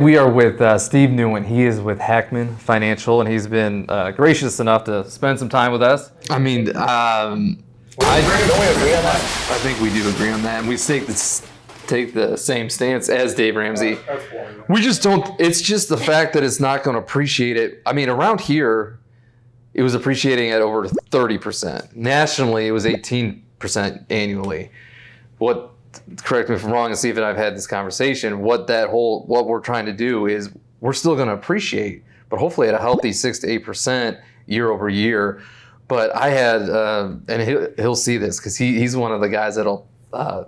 We are with Steve Newen. He is with Hackman Financial, and he's been gracious enough to spend some time with us. I mean, Don't we agree on that? I think we do agree on that, and we take the same stance as Dave Ramsey. We just don't. It's just the fact that it's not going to appreciate it. I mean, around here, it was appreciating at over 30%. Nationally, it was 18% annually. Correct me if I'm wrong, and Steve and I've had this conversation. What we're trying to do is we're still going to appreciate, but hopefully at a healthy 6 to 8% year over year. But I had, and he'll see this because he's one of the guys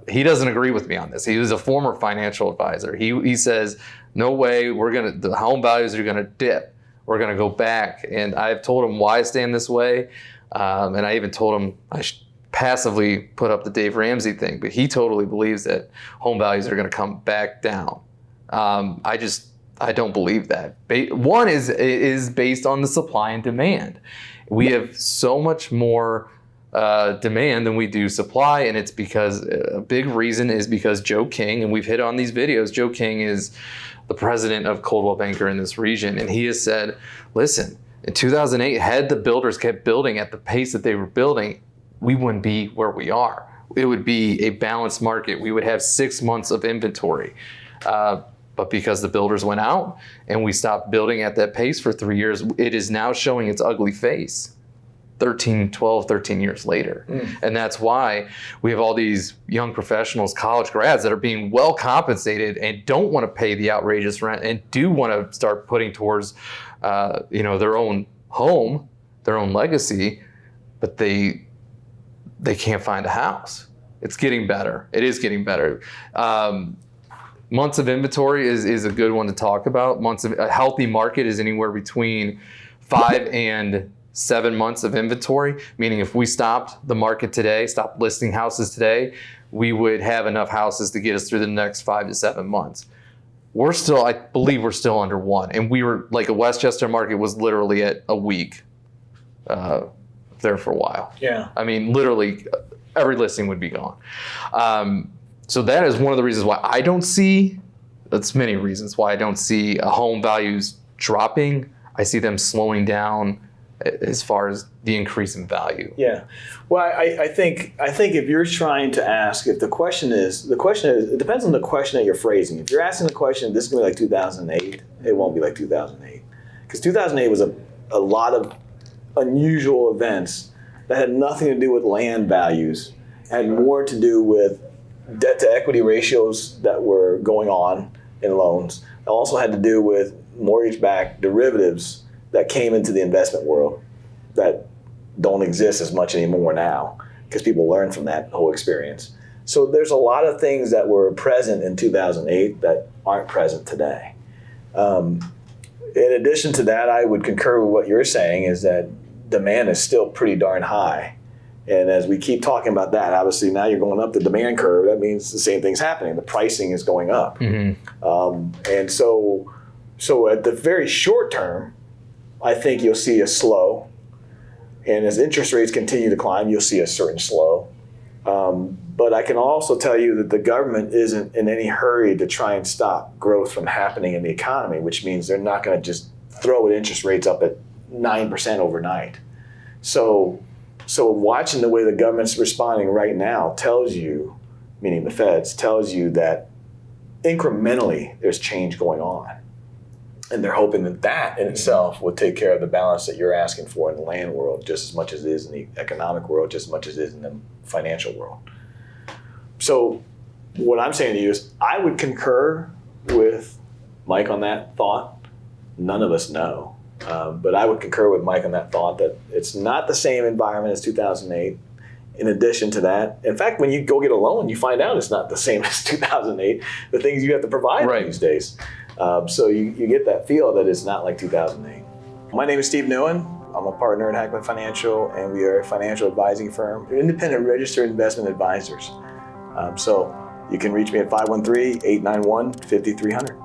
he doesn't agree with me on this. He was a former financial advisor. He says, no way, the home values are gonna dip. We're gonna go back. And I've told him why I stand this way. And I even told him I should passively put up the Dave Ramsey thing, but he totally believes that home values are going to come back down. I don't believe that. One is based on the supply and demand. We have so much more demand than we do supply, and it's because a big reason is because Joe King, and we've hit on these videos, Joe King is the president of Coldwell Banker in this region, and he has said, listen, in 2008, had the builders kept building at the pace that they were building, we wouldn't be where we are. It would be a balanced market. We would have 6 months of inventory. But because the builders went out and we stopped building at that pace for 3 years, it is now showing its ugly face 13 years later. And that's why we have all these young professionals, college grads that are being well compensated and don't want to pay the outrageous rent and do want to start putting towards their own home, their own legacy, but they can't find a house. It's getting better. It is getting better. Months of inventory is a good one to talk about. A healthy market is anywhere between 5 and 7 months of inventory, meaning if we stopped the market today, stopped listing houses today, we would have enough houses to get us through the next 5 to 7 months. I believe we're still under 1. And we were like a Westchester market was literally at a week. There for a while. Yeah. I mean, literally every listing would be gone. So that is one of the reasons why I don't see, that's many reasons why I don't see home values dropping. I see them slowing down as far as the increase in value. Yeah. Well, I think if you're trying to ask, if the question is, it depends on the question that you're phrasing. If you're asking the question, this is going to be like 2008, it won't be like 2008. Because 2008 was a lot of unusual events that had nothing to do with land values, had more to do with debt to equity ratios that were going on in loans. It also had to do with mortgage-backed derivatives that came into the investment world that don't exist as much anymore now because people learned from that whole experience. So there's a lot of things that were present in 2008 that aren't present today. In addition to that, I would concur with what you're saying is that demand is still pretty darn high. And as we keep talking about that, obviously now you're going up the demand curve. That means the same thing's happening. The pricing is going up. Mm-hmm. And so at the very short term, I think you'll see a slow. And as interest rates continue to climb, you'll see a certain slow. But I can also tell you that the government isn't in any hurry to try and stop growth from happening in the economy, which means they're not going to just throw interest rates up at 9% overnight. So watching the way the government's responding right now tells you, meaning the feds, tells you that incrementally there's change going on. And they're hoping that in itself will take care of the balance that you're asking for in the land world just as much as it is in the economic world, just as much as it is in the financial world. So what I'm saying to you is I would concur with Mike on that thought. None of us know. But I would concur with Mike on that thought that it's not the same environment as 2008. In addition to that, in fact, when you go get a loan, you find out it's not the same as 2008, the things you have to provide these days. So you get that feel that it's not like 2008. My name is Steve Newen. I'm a partner at Hackman Financial, and we are a financial advising firm. We're independent registered investment advisors. So you can reach me at 513-891-5300.